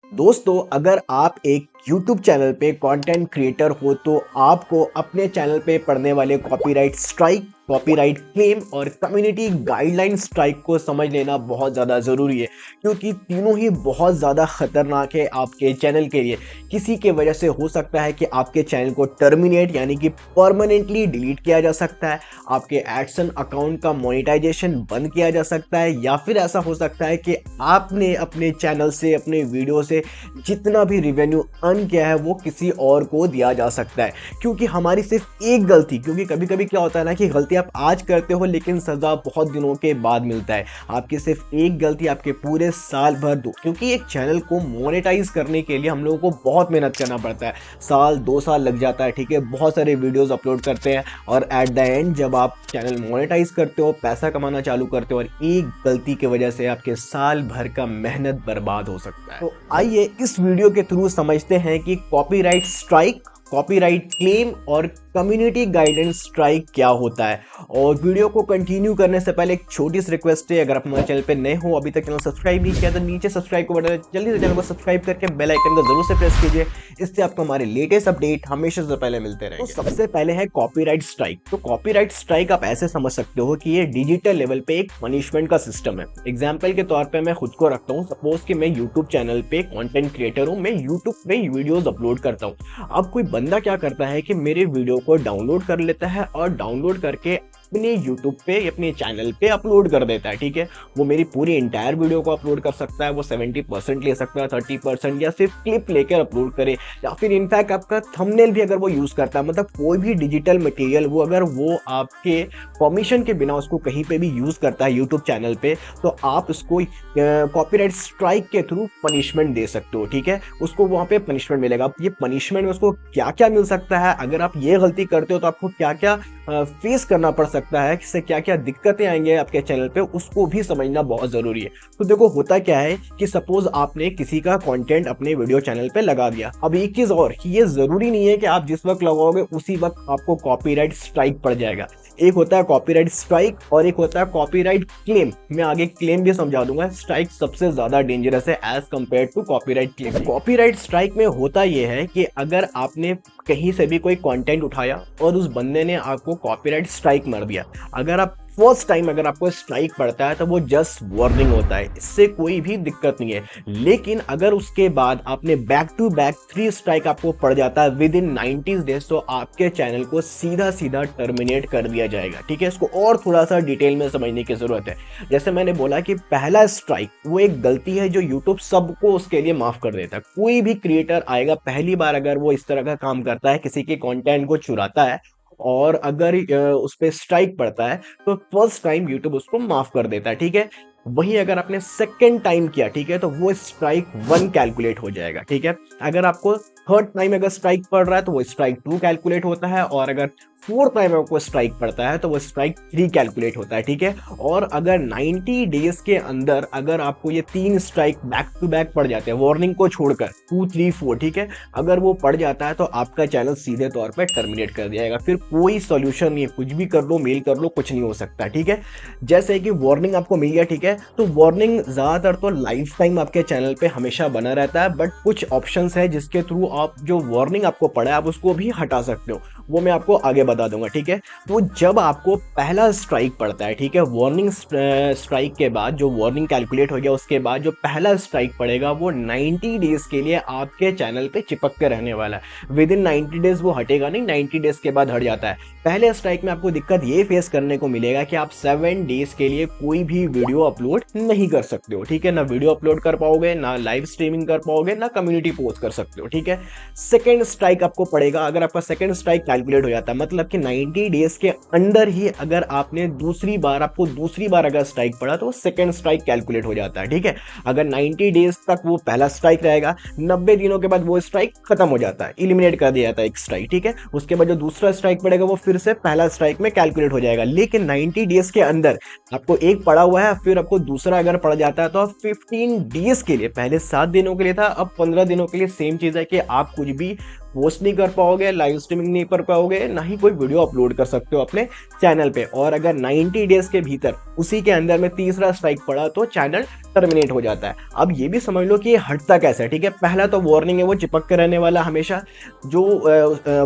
दोस्तों, अगर आप एक YouTube चैनल पे कंटेंट क्रिएटर हो तो आपको अपने चैनल पे पड़ने वाले कॉपीराइट स्ट्राइक, कॉपीराइट क्लेम और कम्युनिटी गाइडलाइन स्ट्राइक को समझ लेना बहुत ज़्यादा ज़रूरी है, क्योंकि तीनों ही बहुत ज़्यादा खतरनाक है आपके चैनल के लिए। किसी के वजह से हो सकता है कि आपके चैनल को टर्मिनेट यानी कि परमानेंटली डिलीट किया जा सकता है, आपके एडसन अकाउंट का मोनेटाइजेशन बंद किया जा सकता है, या फिर ऐसा हो सकता है कि आपने अपने चैनल से, अपने वीडियो से जितना भी रिवेन्यू अर्न किया है वो किसी और को दिया जा सकता है, क्योंकि हमारी सिर्फ एक गलती, क्योंकि कभी कभी क्या होता है ना कि गलती आप आज करते हो लेकिन सजा बहुत दिनों के बाद मिलता है। आपकी सिर्फ एक गलती आपके पूरे साल भर दो, क्योंकि एक चैनल को मोनेटाइज करने के लिए हम लोगों को बहुत मेहनत करना पड़ता है, साल 2 साल लग जाता है, ठीक है। बहुत सारे वीडियोस अपलोड करते हैं और एट द एंड जब आप चैनल मोनेटाइज करते हो, पैसा कमाना चालू करते हो, और एक गलती की वजह से आपके साल भर का मेहनत बर्बाद हो सकता है। तो आइए इस वीडियो के थ्रू समझते हैं कि कॉपीराइट स्ट्राइक, कॉपीराइट क्लेम और कम्युनिटी गाइडेंस स्ट्राइक क्या होता है। और वीडियो को कंटिन्यू करने से पहले एक छोटी सी रिक्वेस्ट है, अगर आप हमारे चैनल पे नए हो, अभी तक चैनल सब्सक्राइब नहीं किया तो नीचे सब्सक्राइब को बटन जल्दी से चैनल को सब्सक्राइब करके बेल आइकन को जरूर से प्रेस कीजिए, इससे आपको हमारे लेटेस्ट अपडेट हमेशा से पहले मिलते रहेंगे। तो सबसे पहले है कॉपीराइट स्ट्राइक। तो कॉपीराइट स्ट्राइक आप ऐसे समझ सकते हो कि ये डिजिटल लेवल पे एक पनिशमेंट का सिस्टम है। एग्जाम्पल के तौर पर मैं खुद को रखता हूँ, सपोज कि मैं यूट्यूब चैनल पे कॉन्टेंट क्रिएटर हूँ, मैं यूट्यूब पे वीडियोज अपलोड करता हूँ। अब कोई बंदा क्या करता है कि मेरे वीडियो को डाउनलोड कर लेता है और डाउनलोड करके अपने YouTube पे, अपने चैनल पे अपलोड कर देता है, ठीक है। वो मेरी पूरी इंटायर वीडियो को अपलोड कर सकता है, वो 70% ले सकता है, 30%, या सिर्फ क्लिप लेकर अपलोड करे, या फिर इनफैक्ट आपका थंबनेल भी अगर वो यूज करता है, मतलब कोई भी डिजिटल मटेरियल वो अगर वो आपके परमिशन के बिना उसको कहीं पे भी यूज करता है यूट्यूब चैनल पे, तो आप उसको कॉपीराइट स्ट्राइक के थ्रू पनिशमेंट दे सकते हो, ठीक है। उसको वहां पे पनिशमेंट मिलेगा। ये पनिशमेंट में उसको क्या क्या मिल सकता है, अगर आप ये गलती करते हो तो आपको क्या क्या फेस करना पड़ सकता है, किससे क्या क्या दिक्कतें आएंगे आपके चैनल पे, उसको भी समझना बहुत जरूरी है। तो देखो, होता क्या है कि सपोज आपने किसी का कंटेंट अपने वीडियो चैनल पे लगा दिया। अब एक चीज और, ये जरूरी नहीं है कि आप जिस वक्त लगाओगे उसी वक्त आपको कॉपीराइट स्ट्राइक पड़ जाएगा। एक होता है कॉपीराइट स्ट्राइक और एक होता है कॉपीराइट क्लेम। मैं आगे क्लेम भी समझा दूंगा। स्ट्राइक सबसे ज्यादा डेंजरस है as compared to copyright claim. Copyright strike में होता यह है कि अगर आपने कहीं से भी कोई कंटेंट उठाया और उस बंदे ने आपको कॉपीराइट स्ट्राइक मार दिया, अगर आप फर्स्ट टाइम अगर आपको स्ट्राइक पड़ता है तो वो जस्ट वार्निंग होता है, इससे कोई भी दिक्कत नहीं है। लेकिन अगर उसके बाद आपने बैक टू बैक 3 स्ट्राइक आपको पड़ जाता है विद इन 90 डेज, तो आपके चैनल को सीधा सीधा टर्मिनेट कर दिया जाएगा, ठीक है। इसको और थोड़ा सा डिटेल में समझने की जरूरत है। जैसे मैंने बोला कि पहला स्ट्राइक वो एक गलती है जो यूट्यूब सबको उसके लिए माफ कर देता है। कोई भी क्रिएटर आएगा, पहली बार अगर वो इस तरह का काम करता है, किसी के कंटेंट को चुराता है और अगर उस पर स्ट्राइक पड़ता है, तो फर्स्ट टाइम यूट्यूब उसको माफ कर देता है, ठीक है। वहीं अगर आपने सेकंड टाइम किया, ठीक है, तो वो स्ट्राइक 1 कैलकुलेट हो जाएगा, ठीक है। अगर आपको थर्ड टाइम अगर स्ट्राइक पड़ रहा है तो वो स्ट्राइक 2 कैलकुलेट होता है, और अगर फोर्थ टाइम आपको स्ट्राइक पड़ता है तो वो स्ट्राइक 3 कैलकुलेट होता है, ठीक है। और अगर 90 डेज के अंदर अगर आपको ये 3 स्ट्राइक बैक टू बैक पड़ जाते हैं, वार्निंग को छोड़कर 2, 3, 4, ठीक है, अगर वो पड़ जाता है तो आपका चैनल सीधे तौर पर टर्मिनेट कर दिया जाएगा। फिर कोई सॉल्यूशन नहीं है, कुछ भी कर लो, मेल कर लो, कुछ नहीं हो सकता, ठीक है। जैसे कि वार्निंग आपको मिल गया, ठीक है, तो वार्निंग ज्यादातर तो लाइफ टाइम आपके चैनल पे हमेशा बना रहता है, बट कुछ ऑप्शंस है जिसके थ्रू आप जो वार्निंग आपको पड़ा है आप उसको भी हटा सकते हो, वो मैं आपको आगे बता दूंगा, ठीक है। तो जब आपको पहला स्ट्राइक पड़ता है, ठीक है, वार्निंग स्ट्राइक के बाद जो वार्निंग कैलकुलेट हो गया, उसके बाद जो पहला स्ट्राइक पड़ेगा वो 90 डेज के लिए आपके चैनल पे चिपक के रहने वाला है। विद इन 90 डेज वो हटेगा नहीं, 90 डेज के बाद हट जाता है। पहले स्ट्राइक में आपको दिक्कत ये फेस करने को मिलेगा कि आप 7 डेज के लिए कोई भी वीडियो अपलोड नहीं कर सकते हो, ठीक है। ना वीडियो अपलोड कर पाओगे, ना लाइव स्ट्रीमिंग कर पाओगे, ना कम्युनिटी पोस्ट कर सकते हो, ठीक है। सेकंड स्ट्राइक आपको पड़ेगा। अगर आपका सेकंड स्ट्राइक कैलकुलेट हो जाता है, मतलब कि 90 डेज के अंदर ही अगर आपने दूसरी बार अगर स्ट्राइक पड़ा तो सेकंड स्ट्राइक कैलकुलेट हो जाता है, ठीक है। अगर 90 डेज तक वो पहला स्ट्राइक रहेगा, 90 दिनों के बाद वो स्ट्राइक खत्म हो जाता है, एलिमिनेट कर दिया जाता है एक स्ट्राइक, ठीक है। उसके बाद जो दूसरा स्ट्राइक पड़ेगा वो फिर से पहला स्ट्राइक में कैलकुलेट हो जाएगा। लेकिन 90 डेज के अंदर आपको एक पड़ा हुआ है, फिर आपको दूसरा अगर पड़ जाता है तो आप 15 डेज के लिए, पहले 7 दिनों के लिए था, अब 15 दिनों के लिए सेम चीज है कि आप कुछ भी पोस्ट नहीं कर पाओगे, लाइव स्ट्रीमिंग नहीं कर पाओगे, ना ही कोई वीडियो अपलोड कर सकते हो अपने चैनल पे। और अगर 90 डेज के भीतर उसी के अंदर में तीसरा स्ट्राइक पड़ा तो चैनल टर्मिनेट हो जाता है। अब ये भी समझ लो कि ये हटता कैसे है, ठीक है। पहला तो वार्निंग है वो चिपक के रहने वाला हमेशा। जो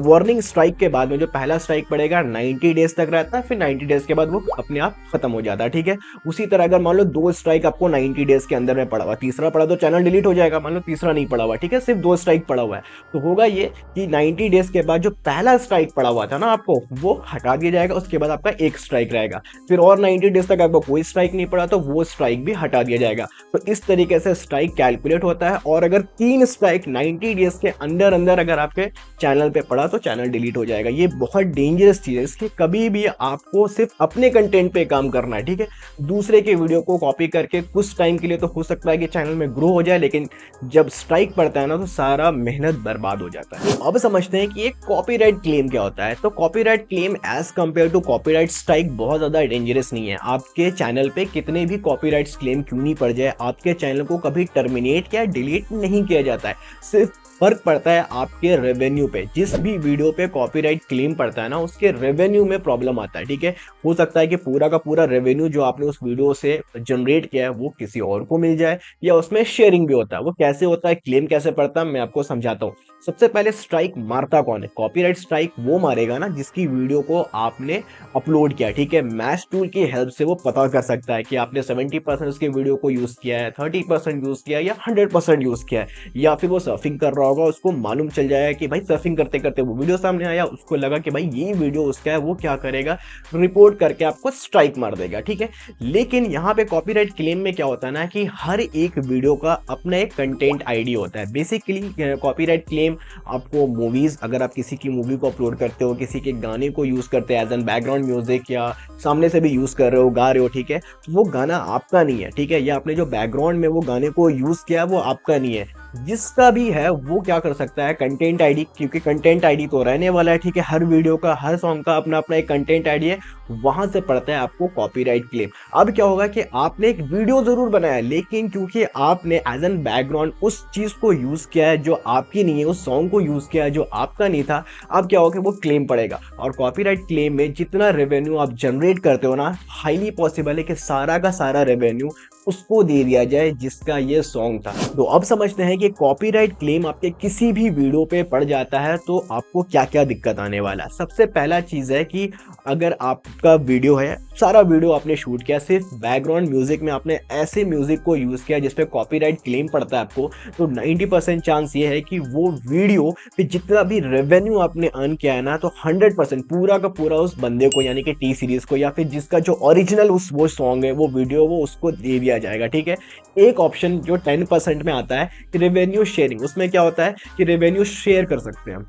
वार्निंग स्ट्राइक के बाद में जो पहला स्ट्राइक पड़ेगा 90 डेज तक रहता है, फिर 90 डेज के बाद वो अपने आप खत्म हो जाता है, ठीक है। उसी तरह अगर मान लो 2 स्ट्राइक आपको 90 डेज के अंदर में पड़ा हुआ, तीसरा पड़ा तो चैनल डिलीट हो जाएगा। मान लो तीसरा नहीं पड़ा हुआ, ठीक है, सिर्फ 2 स्ट्राइक पड़ा हुआ है, तो होगा ये कि 90 डेज के बाद जो पहला स्ट्राइक पड़ा हुआ था ना आपको, वो हटा दिया जाएगा। उसके बाद आपका एक स्ट्राइक रहेगा, फिर और 90 डेज तक आपको कोई स्ट्राइक नहीं पड़ा तो वो स्ट्राइक भी हटा दिया जाएगा। तो इस तरीके से स्ट्राइक कैलकुलेट होता है। और अगर 3 स्ट्राइक 90 डेज के अंदर अंदर अगर आपके चैनल पे पड़ा तो चैनल डिलीट हो जाएगा। ये बहुत डेंजरस चीज है, इसके कभी भी आपको सिर्फ अपने कंटेंट पे काम करना है, ठीक है। दूसरे के वीडियो को कॉपी करके कुछ टाइम के लिए तो हो सकता है कि चैनल में ग्रो हो जाए, लेकिन जब स्ट्राइक पड़ता है ना तो सारा मेहनत बर्बाद हो जाता है। तो अब समझते हैं कि एक कॉपीराइट क्लेम क्या होता है। तो copyright claim as compared to copyright strike बहुत ज्यादा डेंजरस नहीं है। आपके चैनल पे कितने भी कॉपीराइट क्लेम क्यों नहीं पड़ जाए, आपके चैनल को कभी टर्मिनेट या डिलीट नहीं किया जाता है। सिर्फ फर्क पड़ता है आपके रेवेन्यू पे। जिस भी वीडियो पे कॉपीराइट क्लेम पड़ता है ना, उसके रेवेन्यू में प्रॉब्लम आता है, ठीक है। हो सकता है कि पूरा का पूरा रेवेन्यू जो आपने उस वीडियो से जनरेट किया है वो किसी और को मिल जाए, या उसमें शेयरिंग भी होता है। वो कैसे होता है, क्लेम कैसे पड़ता है, मैं आपको समझाता हूँ। सबसे पहले स्ट्राइक मारता कौन है? कॉपीराइट स्ट्राइक वो मारेगा ना जिसकी वीडियो को आपने अपलोड किया, ठीक है। मैच टूल की हेल्प से वो पता कर सकता है कि आपने 70% उसके वीडियो को यूज किया है, 30% यूज किया है, या 100% यूज किया है। या फिर वो सर्फिंग कर रहा होगा, उसको मालूम चल जाएगा कि भाई सर्फिंग करते करते वो वीडियो सामने आया, उसको लगा कि भाई ये वीडियो उसका है, वो क्या करेगा, रिपोर्ट करके आपको स्ट्राइक मार देगा, ठीक है। लेकिन यहाँ पे कॉपीराइट क्लेम में क्या होता है ना कि हर एक वीडियो का अपना एक कंटेंट आईडी होता है। बेसिकली कॉपीराइट क्लेम आपको मूवीज, अगर आप किसी की मूवी को अपलोड करते हो, किसी के गाने को यूज करते हैं एज एन बैकग्राउंड म्यूजिक, या सामने से भी यूज कर रहे हो, गा रहे हो, ठीक है, तो वो गाना आपका नहीं है, ठीक है। या आपने जो बैकग्राउंड में वो गाने को यूज किया वो आपका नहीं है। जिसका भी है वो क्या कर सकता है, कंटेंट आईडी, क्योंकि कंटेंट आईडी तो रहने वाला है, ठीक है। हर वीडियो का, हर सॉन्ग का अपना अपना एक कंटेंट आईडी है, वहां से पड़ता है आपको कॉपीराइट क्लेम। अब क्या होगा कि आपने एक वीडियो जरूर बनाया, लेकिन क्योंकि आपने एज एन बैकग्राउंड उस चीज को यूज किया है जो आपकी नहीं है, उस सॉन्ग को यूज किया है जो आपका नहीं था, अब क्या होगा, वो क्लेम पड़ेगा। और कॉपीराइट क्लेम में जितना रेवेन्यू आप जनरेट करते हो ना, हाईली पॉसिबल है कि सारा का सारा रेवेन्यू उसको दे दिया जाए जिसका ये सॉन्ग था। तो अब समझते हैं कि कॉपीराइट क्लेम आपके किसी भी वीडियो पे पड़ जाता है तो आपको क्या क्या दिक्कत आने वाला है। सबसे पहला चीज है कि अगर आपका वीडियो है, सारा वीडियो आपने शूट किया, सिर्फ बैकग्राउंड म्यूजिक में आपने ऐसे म्यूजिक को यूज किया जिसपे कॉपीराइट क्लेम पड़ता है आपको, तो 90% चांस ये है कि वो वीडियो पे जितना भी रेवेन्यू आपने अर्न किया है ना, तो 100% पूरा का पूरा उस बंदे को, यानी कि टी सीरीज को, या फिर जिसका जो ओरिजिनल वो सॉन्ग है, वो वीडियो, वो उसको दे दिया जाएगा, ठीक है। एक ऑप्शन जो 10% में आता है कि रेवेन्यू शेयरिंग, उसमें क्या होता है कि रेवेन्यू शेयर कर सकते हैं।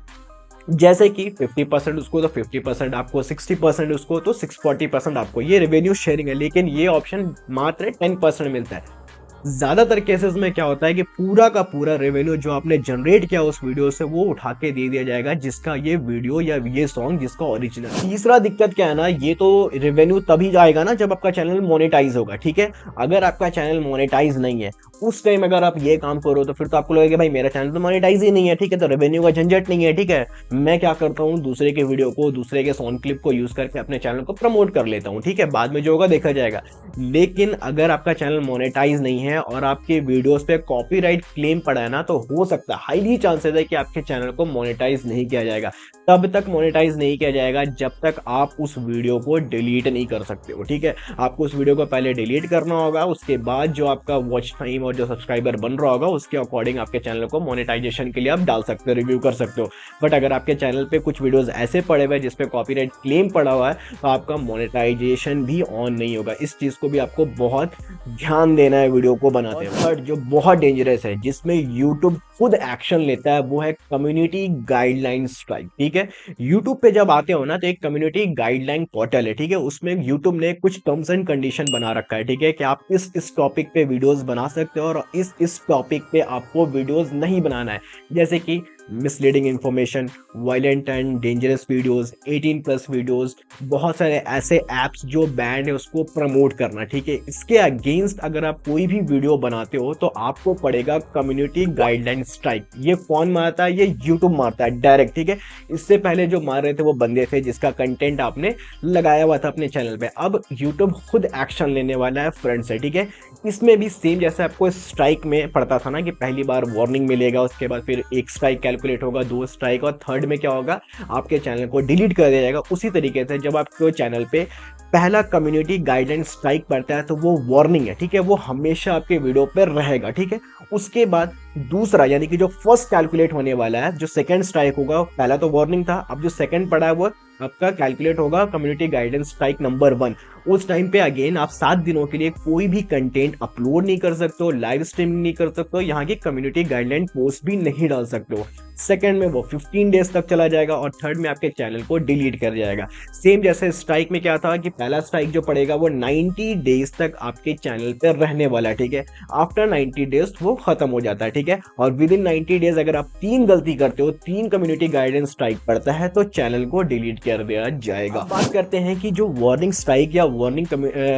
जैसे कि 50% उसको तो 50% आपको, 60% उसको तो 640% आपको, ये रेवेन्यू शेयरिंग है। लेकिन ये ऑप्शन मात्र 10% मिलता है। ज्यादातर केसेस में क्या होता है कि पूरा का पूरा रेवेन्यू जो आपने जनरेट किया उस वीडियो से, वो उठा के दे दिया जाएगा जिसका ये वीडियो या ये सॉन्ग जिसका ओरिजिनल। तीसरा दिक्कत क्या है ना, ये तो रेवेन्यू तभी जाएगा ना जब आपका चैनल मोनेटाइज होगा, ठीक है। अगर आपका चैनल मोनेटाइज नहीं है, उस टाइम अगर आप ये काम करो तो फिर तो आपको लगेगा भाई मेरा चैनल तो मोनेटाइज ही नहीं है, ठीक है, तो रेवेन्यू का झंझट नहीं है, ठीक है। मैं क्या करता हूँ, दूसरे के वीडियो को, दूसरे के सॉन्ग क्लिप को यूज करके अपने चैनल को प्रमोट कर लेता हूँ, ठीक है, बाद में जो होगा देखा जाएगा। लेकिन अगर आपका चैनल मोनेटाइज नहीं है और आपके वीडियोस पे कॉपीराइट क्लेम पड़ा है ना, तो हो सकता है, हाईली चांसेस है कि आपके चैनल को मोनेटाइज नहीं किया जाएगा। तब तक मोनेटाइज नहीं किया जाएगा जब तक आप उस वीडियो को डिलीट नहीं कर सकते हो, ठीक है। आपको उस वीडियो को पहले डिलीट करना होगा, उसके बाद जो आपका वॉच टाइम और जो सब्सक्राइबर बन रहा होगा उसके अकॉर्डिंग आपके चैनल को मोनेटाइजेशन के लिए आप डाल सकते हो, रिव्यू कर सकते हो। बट अगर आपके चैनल पे कुछ वीडियोस ऐसे पड़े हुए हैं जिसपे कॉपीराइट क्लेम पड़ा हुआ है, तो आपका मोनेटाइजेशन भी ऑन नहीं होगा। इस चीज को भी आपको बहुत ध्यान देना है वीडियो को बनाते हैं। बट जो बहुत डेंजरस है, जिसमें यूट्यूब खुद एक्शन लेता है, वो है कम्युनिटी गाइडलाइन स्ट्राइक, ठीक है। यूट्यूब पे जब आते हो ना, तो एक कम्युनिटी गाइडलाइन पोर्टल है, ठीक है। उसमें यूट्यूब ने कुछ टर्म्स एंड कंडीशन बना रखा है, ठीक है, कि आप इस टॉपिक पे वीडियोस बना सकते हो और इस टॉपिक पे आपको वीडियोस नहीं बनाना है। जैसे कि misleading information, violent and dangerous videos, 18+ videos, बहुत सारे ऐसे ऐप्स जो बैंड है उसको प्रमोट करना, ठीक है। इसके अगेंस्ट अगर आप कोई भी वीडियो बनाते हो तो आपको पड़ेगा कम्युनिटी गाइडलाइन स्ट्राइक। ये कौन मारता है? ये यूट्यूब मारता है डायरेक्ट, ठीक है। इससे पहले जो मार रहे थे वो बंदे थे जिसका कंटेंट आपने लगाया हुआ था अपने चैनल पे। अब यूट्यूब खुद एक्शन लेने वाला है फ्रंट से, ठीक है। इसमें भी सेम जैसे आपको स्ट्राइक में पड़ता था ना कि पहली बार वार्निंग मिलेगा, उसके बाद फिर एक स्ट्राइक कैलकुलेट होगा, 2 स्ट्राइक, और थर्ड में क्या होगा, आपके चैनल को डिलीट कर दिया जाएगा। उसी तरीके से जब आपके चैनल पे पहला कम्युनिटी गाइडलाइन स्ट्राइक पड़ता है तो वो वार्निंग है, ठीक है, वो हमेशा आपके वीडियो पर रहेगा, ठीक है। उसके बाद दूसरा यानी कि जो फर्स्ट कैलकुलेट होने वाला है, जो सेकंड स्ट्राइक होगा, पहला तो वार्निंग था, अब जो सेकंड पड़ा है वो आपका कैलकुलेट होगा कम्युनिटी गाइडेंस स्ट्राइक नंबर 1। उस टाइम पे अगेन आप 7 दिनों के लिए कोई भी कंटेंट अपलोड नहीं कर सकते हो, लाइव स्ट्रीमिंग नहीं कर सकते हो, यहाँ की कम्युनिटी गाइडलाइन पोस्ट भी नहीं डाल सकते हो। सेकंड में वो 15 डेज तक चला जाएगा और थर्ड में आपके चैनल को डिलीट कर जाएगा। सेम जैसे स्ट्राइक में क्या था कि पहला स्ट्राइक जो पड़ेगा वो 90 डेज तक आपके चैनल पर रहने वाला है, ठीक है। आफ्टर 90 डेज वो खत्म हो जाता है, ठीक है। और विद इन 90 डेज अगर आप 3 गलती करते हो, 3 कम्युनिटी गाइडेंस स्ट्राइक पड़ता है तो चैनल को डिलीट कर दिया जाएगा। बात करते हैं कि जो वार्निंग स्ट्राइक या वार्निंग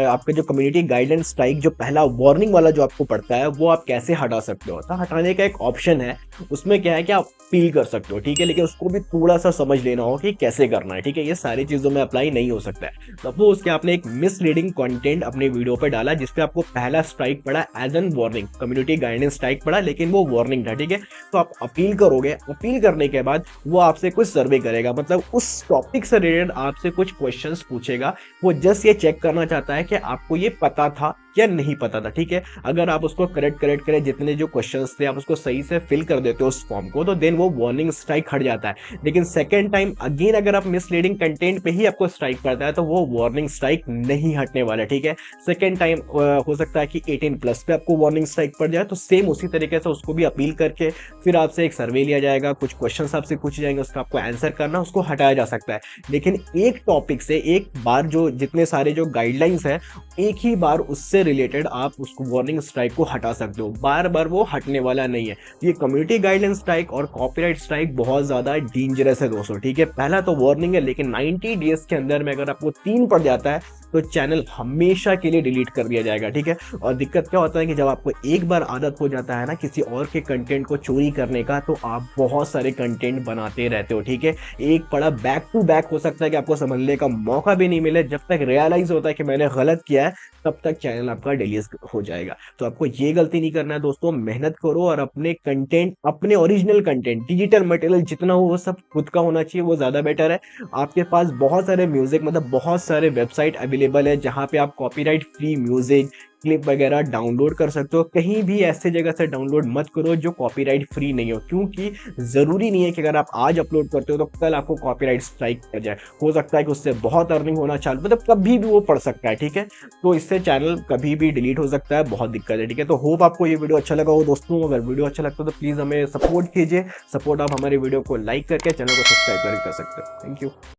आपका जो कम्युनिटी गाइडेंस स्ट्राइक जो पहला वार्निंग वाला जो आपको पड़ता है वो आप कैसे हटा सकते हो। तो हटाने का एक ऑप्शन है, उसमें क्या है कि आप अपील कर सकते हो, ठीक है, लेकिन उसको भी थोड़ा सा समझ लेना हो कि कैसे करना है, ठीक है। ये सारी चीजों में अप्लाई नहीं हो सकता है। सपोज कि आपने एक मिसलीडिंग कंटेंट अपने वीडियो पे डाला जिसपे आपको पहला स्ट्राइक पड़ा as an warning, community guidance strike पड़ा लेकिन वो वार्निंग था, ठीक है। तो आप अपील करोगे, अपील करने के बाद वो आपसे कुछ सर्वे करेगा, मतलब उस टॉपिक से रिलेटेड आपसे कुछ क्वेश्चंस पूछेगा। वो जस्ट ये चेक करना चाहता है कि आपको ये पता था या नहीं पता था, ठीक है। अगर आप उसको करेक्ट करें, जितने जो क्वेश्चंस थे आप उसको सही से फिल कर देते हो उस फॉर्म को, तो देन वो वार्निंग स्ट्राइक हट जाता है। लेकिन सेकंड टाइम अगेन अगर आप मिसलीडिंग कंटेंट पे ही आपको स्ट्राइक पड़ता है तो वो वार्निंग स्ट्राइक नहीं हटने वाला, ठीक है। सेकंड टाइम हो सकता है कि 18+ पे आपको वार्निंग स्ट्राइक पड़ जाए, तो सेम उसी तरीके से उसको भी अपील करके फिर आपसे एक सर्वे लिया जाएगा, कुछ क्वेश्चंस आपसे पूछे जाएंगे, उसका आपको आंसर करना, उसको हटाया जा सकता है। लेकिन एक टॉपिक से एक बार जो जितने सारे जो गाइडलाइंस है, एक ही बार उससे रिलेटेड आप उसको वार्निंग स्ट्राइक को हटा सकते हो, बार बार वो हटने वाला नहीं है। ये कम्युनिटी गाइडलाइन स्ट्राइक और कॉपीराइट स्ट्राइक बहुत ज्यादा डेंजरस है दोस्तों, ठीक है। पहला तो वार्निंग है, लेकिन 90 डेज के अंदर में अगर आपको 3 पड़ जाता है तो चैनल हमेशा के लिए डिलीट कर दिया जाएगा, ठीक है। और दिक्कत क्या होता है कि जब आपको एक बार आदत हो जाता है ना किसी और के कंटेंट को चोरी करने का, तो आप बहुत सारे कंटेंट बनाते रहते हो, ठीक है। एक पड़ा बैक टू बैक हो सकता है कि आपको समझने का मौका भी नहीं मिले, जब तक रियलाइज होता है कि मैंने गलत किया है तब तक चैनल आपका डिलीट हो जाएगा। तो आपको ये गलती नहीं करना है दोस्तों, मेहनत करो और अपने कंटेंट, अपने ओरिजिनल कंटेंट, डिजिटल मटेरियल जितना हो वो सब खुद का होना चाहिए, वो ज्यादा बेटर है। आपके पास बहुत सारे म्यूजिक, मतलब बहुत सारे वेबसाइट अवेलेबल है जहाँ पे आप कॉपीराइट फ्री म्यूजिक, क्लिप वगैरह डाउनलोड कर सकते हो। कहीं भी ऐसे जगह से डाउनलोड मत करो जो कॉपीराइट फ्री नहीं हो, क्योंकि जरूरी नहीं है कि अगर आप आज अपलोड करते हो तो कल आपको कॉपीराइट स्ट्राइक कर जाए। हो सकता है कि उससे बहुत अर्निंग होना चालू, मतलब कभी भी वो पड़ सकता है, ठीक है। तो इससे चैनल कभी भी डिलीट हो सकता है, बहुत दिक्कत है, ठीक है। तो होप आपको ये वीडियो अच्छा लगा हो दोस्तों। अगर वीडियो अच्छा लगता है तो प्लीज हमें सपोर्ट कीजिए। सपोर्ट आप हमारे वीडियो को लाइक करके चैनल को सब्सक्राइब कर सकते हो। Thank you.